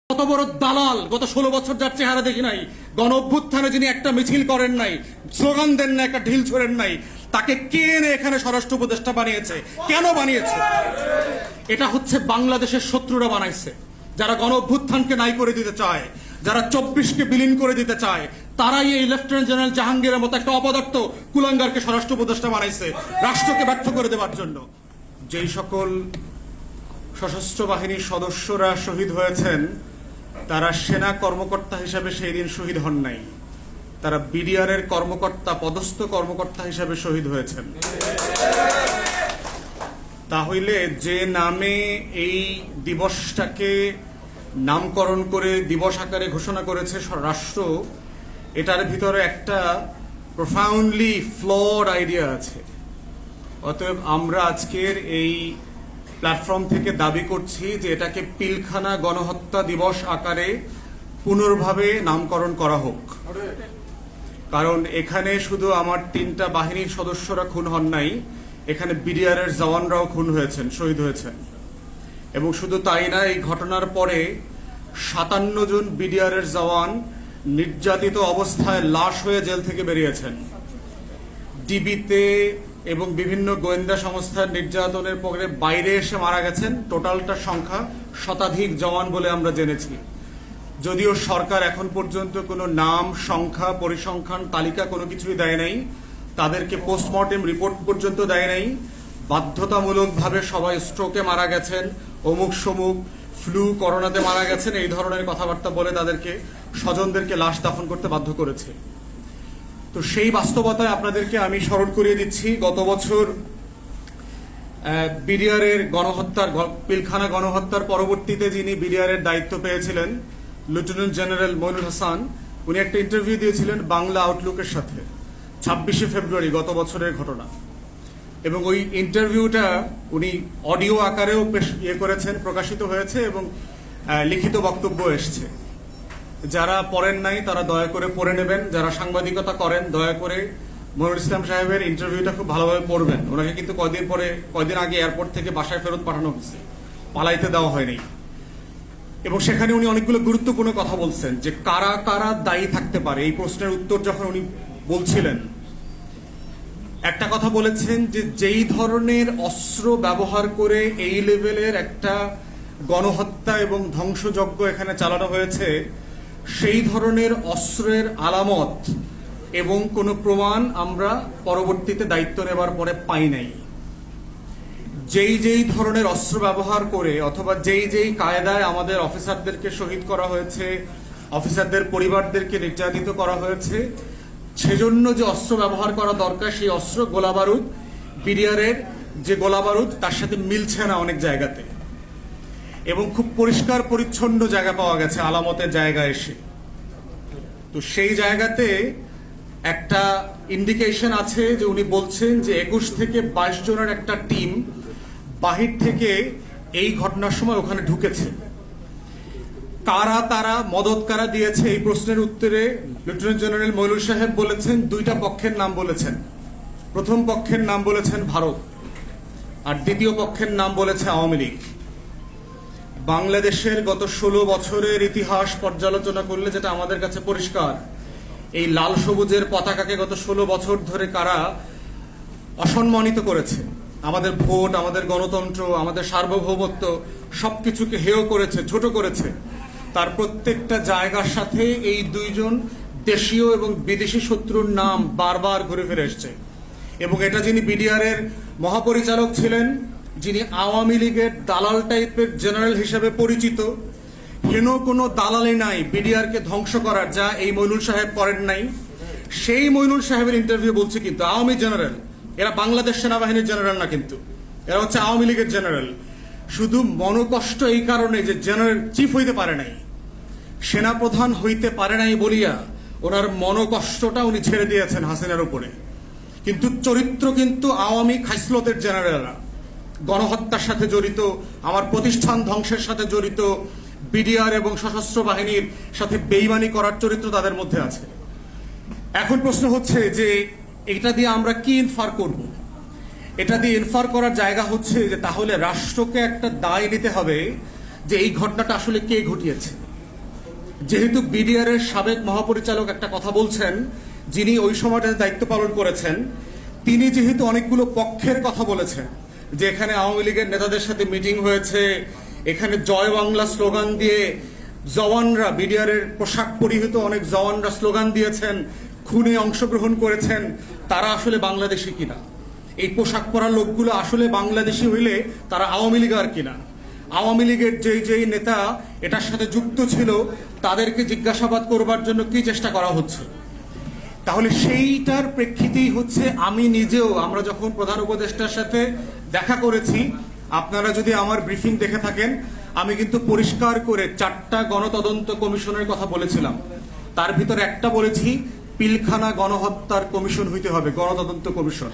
কত বড় দালাল! গত 16 বছর যার চেহারা দেখি নাই, গণ অভ্যুত্থানে যিনি একটা মিছিল করেন নাই, স্লোগান দেন না, একটা ঢিল ছোড়েন নাই, তাকে কে এনে এখানে স্বরাষ্ট্র উপদেষ্টা বানিয়েছে? কেন বানিয়েছে? এটা হচ্ছে বাংলাদেশের শত্রুরা বানাইছে, যারা গণ অভ্যুত্থানকে নাই করে দিতে চায়, যারা 24কে বিলীন করে দিতে চায়, তারাই এই লেফটেন্যান্ট জেনারেল জাহাঙ্গীরের মতো একটা অপদার্থ কুলাঙ্গারকে স্বরাষ্ট্র উপদেষ্টা বানাইছে রাষ্ট্রকে ব্যর্থ করে দেওয়ার জন্য। যেই সকল সশস্ত্র বাহিনীর সদস্যরা শহীদ হয়েছেন, তারা সেনা কর্মকর্তা হিসাবে সেই দিন শহীদ হন নাই, তারা বিডিআরের কর্মকর্তা, পদস্থ কর্মকর্তা হিসাবে শহীদ হয়েছেন। তাহলে যে নামে এই দিবসটাকে নামকরণ করে দিবস আকারে ঘোষণা করেছে রাষ্ট্র, এটার ভিতরে একটা প্রফাউন্ডলি ফ্লড আইডিয়া আছে। অতএব আমরা আজকের এই প্ল্যাটফর্ম থেকে দাবি করছি যে এটাকে পিলখানা গণহত্যা দিবস আকারে পুনর্ভাবে নামকরণ করা হোক। কারণ এখানে শুধু আমার 3টা বাহিনীর সদস্যরা খুন হন নাই, এখানে বিডিআর এর জওয়ানরাও খুন হয়েছেন, শহীদ হয়েছেন। এবং শুধু তাই না, এই ঘটনার পরে 57 জন বিডিআর এর জওয়ান নির্যাতিত অবস্থায় লাশ হয়ে জেল থেকে বেরিয়েছেন। ডিবিতে এবং বিভিন্ন গোয়েন্দা সংস্থার নির্যাতনের পরে বাইরে এসে মারা গেছেন। টোটালটা সংখ্যা শতাধিক জওয়ান বলে আমরা জেনেছি। যদিও সরকার এখন পর্যন্ত কোনো নাম, সংখ্যা, পরিসংখ্যান তালিকা কোনো কিছুই দেয় নাই, তাদেরকে পোস্টমর্টেম রিপোর্ট পর্যন্ত দেয় নাই। বাধ্যতামূলকভাবে সবাই স্ট্রোকে মারা গেছেন, অমুক সমুক, ফ্লু, করোনাতে মারা গেছেন, এই ধরনের কথাবার্তা বলে তাদেরকে, স্বজনদেরকে লাশ দাফন করতে বাধ্য করেছে। তো সেই বাস্তবতায় আপনাদেরকে আমি স্মরণ করিয়ে দিচ্ছি, গত বছর বিডিআর এর গণহত্যার, পিলখানা গণহত্যার পরবর্তীতে যিনি বিডিআর এর দায়িত্ব পেয়েছিলেন, লেফটেন্যান্ট জেনারেল মইনুল হাসান, উনি একটা ইন্টারভিউ দিয়েছিলেন বাংলা আউটলুকের সাথে 26শে ফেব্রুয়ারি, গত বছরের ঘটনা। এবং ওই ইন্টারভিউটা উনি অডিও আকারেও করেছেন, প্রকাশিত হয়েছে এবং লিখিত বক্তব্য এসছে। যারা পড়েন নাই তারা দয়া করে পড়ে নেবেন। যারা সাংবাদিকতা করেন দয়া করে মনিরুল ইসলাম সাহেবের ইন্টারভিউটা খুব ভালোভাবে পড়বেন। ওনাকে কিন্তু কয়দিন আগে এয়ারপোর্ট থেকে বাসায় ফেরত পাঠানো হয়েছে, পালাইতে দেওয়া হয়নি। এবং সেখানে উনি অনেকগুলো গুরুত্বপূর্ণ কথা বলছেন যে কারা কারা দায়ী থাকতে পারে। এই প্রশ্নের উত্তর যখন উনি বলছিলেন, একটা কথা বলেছেন যে যেই ধরনের অস্ত্র ব্যবহার করে এই লেভেলের একটা গণহত্যা এবং ধ্বংসযজ্ঞ এখানে চালানো হয়েছে, সেই ধরনের অস্ত্রের আলামত এবং কোনো প্রমাণ আমরা পরবর্তীতে দায়িত্ব নেবার পরে পাই নাই। যেই ধরনের অস্ত্র ব্যবহার করে অথবা যেই কায়দায় আমাদের অফিসারদেরকে শহীদ করা হয়েছে, অফিসারদের পরিবারদেরকে নির্যাতিত করা হয়েছে, সেজন্য যে অস্ত্র ব্যবহার করা দরকার, সেই অস্ত্র গোলাবারুদ, বিডিআর এর যে গোলাবারুদ, তার সাথে মিলছে না অনেক জায়গাতে। এবং খুব পরিষ্কার পরিচ্ছন্ন জায়গা পাওয়া গেছে আলামতের জায়গা এসে। তো সেই জায়গাতে একটা ইন্ডিকেশন আছে যে উনি বলছেন যে 21 থেকে 22 জনের একটা টিম বাহির থেকে এই ঘটনার সময় ওখানে ঢুকেছে। কারা তারা, মদত কারা দিয়েছে, এই প্রশ্নের উত্তরে লেফটেন্যান্ট জেনারেল মইনুল সাহেব বলেছেন 2টা পক্ষের নাম বলেছেন। প্রথম পক্ষের নাম বলেছেন ভারত, আর দ্বিতীয় পক্ষের নাম বলেছে আওয়ামী লীগ। বাংলাদেশের গত 16 বছরের ইতিহাস পর্যালোচনা করলে যেটা আমাদের কাছে পরিষ্কার, এই লাল সবুজের পতাকাকে গত 16 বছর ধরে কারা অসম্মানিত করেছে, আমাদের ভোট, আমাদের গণতন্ত্র, আমাদের সার্বভৌমত্ব সবকিছুকে হেয় করেছে, ছোট করেছে, তার প্রত্যেকটা জায়গার সাথে এই 2 জন দেশীয় এবং বিদেশি শত্রুর নাম বারবার ঘুরে ফিরে এসছে। এবং এটা যিনি বিডিআর এর মহাপরিচালক ছিলেন, যিনি আওয়ামী লীগের দালাল টাইপের জেনারেল হিসেবে পরিচিত, কেন কোনো দালালি নাই বিডিআর কে ধ্বংস করার, যা এই মইনুল সাহেব করেন নাই। সেই মইনুল সাহেবের ইন্টারভিউ বলছে কিন্তু আওয়ামী জেনারেল, এরা বাংলাদেশ সেনাবাহিনীর জেনারেল না, কিন্তু এরা হচ্ছে আওয়ামী লীগের জেনারেল। শুধু মনোকষ্ট এই কারণে যে জেনারেল চিফ হইতে পারে নাই, সেনাপ্রধান হইতে পারে নাই বলিয়া ওনার মনোকষ্টটা উনি ছেড়ে দিয়েছেন হাসিনার উপরে। কিন্তু চরিত্র কিন্তু আওয়ামী খাইসলতের জেনারেলরা, গণহত্যার সাথে জড়িত, আমার প্রতিষ্ঠান ধ্বংসের সাথে জড়িত, বিডিআর এবং সশস্ত্র বাহিনীর সাথে বেইমানি করার চরিত্র তাদের মধ্যে আছে। এখন প্রশ্ন হচ্ছে যে এটা দিয়ে আমরা কি ইনফার করব? এটা দিয়ে ইনফার করার জায়গা হচ্ছে যে তাহলে রাষ্ট্রকে একটা দায় নিতে হবে যে এই ঘটনাটা আসলে কে ঘটিয়েছে। যেহেতু বিডিআর এর সাবেক মহাপরিচালক একটা কথা বলছেন, যিনি ওই সময়টাতে দায়িত্ব পালন করেছেন, তিনি যেহেতু অনেকগুলো পক্ষের কথা বলেছেন যে এখানে আওয়ামী লীগের নেতাদের সাথে মিটিং হয়েছে, এখানে জয় বাংলা স্লোগান দিয়ে জওয়ানরা, বিডিআর এর পোশাক পরিহিত অনেক জওয়ানরা স্লোগান দিয়েছেন, খুনে অংশগ্রহণ করেছেন, তারা আসলে বাংলাদেশি কিনা, এই পোশাক পরা লোকগুলো আসলে বাংলাদেশি হইলে তারা আওয়ামী লীগার কিনা, আওয়ামী লীগের যেই নেতা এটার সাথে যুক্ত ছিল তাদেরকে জিজ্ঞাসাবাদ করবার জন্য কি চেষ্টা করা হচ্ছে। তাহলে সেইটার প্রেক্ষিতেই হচ্ছে আমি নিজেও, আমরা যখন প্রধান উপদেষ্টার সাথে দেখা করেছি, আপনারা যদি আমার ব্রিফিং দেখে থাকেন, আমি কিন্তু পরিষ্কার করে 4টা গণতদন্ত কমিশনের কথা বলেছিলাম। তার ভিতর একটা বলেছি পিলখানা গণহত্যার কমিশন হইতে হবে, গণতদন্ত কমিশন।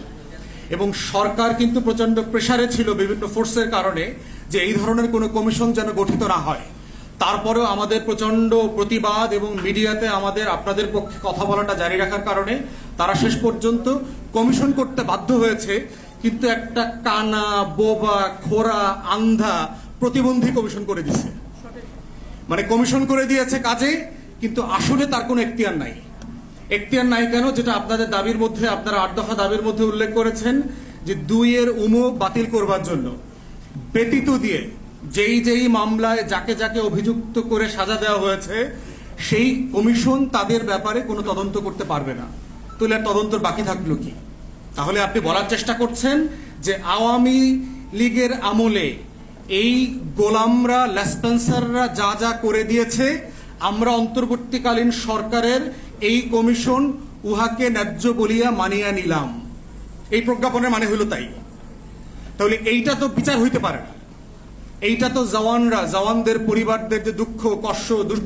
এবং সরকার কিন্তু প্রচন্ড প্রেসারে ছিল বিভিন্ন ফোর্সের কারণে যে এই ধরনের কোনো কমিশন যেন গঠিত না হয়। তারপরেও আমাদের প্রচন্ড প্রতিবাদ এবং মিডিয়াতে আমাদের আপনাদের পক্ষে কথা বলাটা জারি রাখার কারণে তারা শেষ পর্যন্ত কমিশন করতে বাধ্য হয়েছে, কিন্তু একটা কানা, বোবা, খোরা, আন্ধা, প্রতিবন্ধী কমিশন করে দিয়েছে। মানে কমিশন করে দিয়েছে কাজে, কিন্তু আসলে তার কোনো এখতিয়ার নাই। এখতিয়ার নাই কেন? যেটা আপনাদের দাবির মধ্যে, আপনারা 8 দফা দাবির মধ্যে উল্লেখ করেছেন যে 2 এর উমো বাতিল করবার জন্য ব্যতীত দিয়ে যেই মামলায় যাকে যাকে অভিযুক্ত করে সাজা দেওয়া হয়েছে সেই কমিশন তাদের ব্যাপারে কোনো তদন্ত করতে পারবে না। তাহলে আর তদন্তর বাকি থাকলো কি? তাহলে আপনি বলার চেষ্টা করছেন যে আওয়ামী লীগের আমলে এই গোলামরা, লেসপেন্সাররা যা যা করে দিয়েছে, আমরা অন্তর্বর্তীকালীন সরকারের এই কমিশন উহাকে ন্যায্য বলিয়া মানিয়া নিলাম। এই প্রজ্ঞাপনের মানে হলো তাই। তাহলে এইটা তো বিচার হইতে পারে না। এইটা তো জওয়ানরা, জওয়ানদের পরিবারদের যে দুঃখ, কষ্ট, দুর্দশা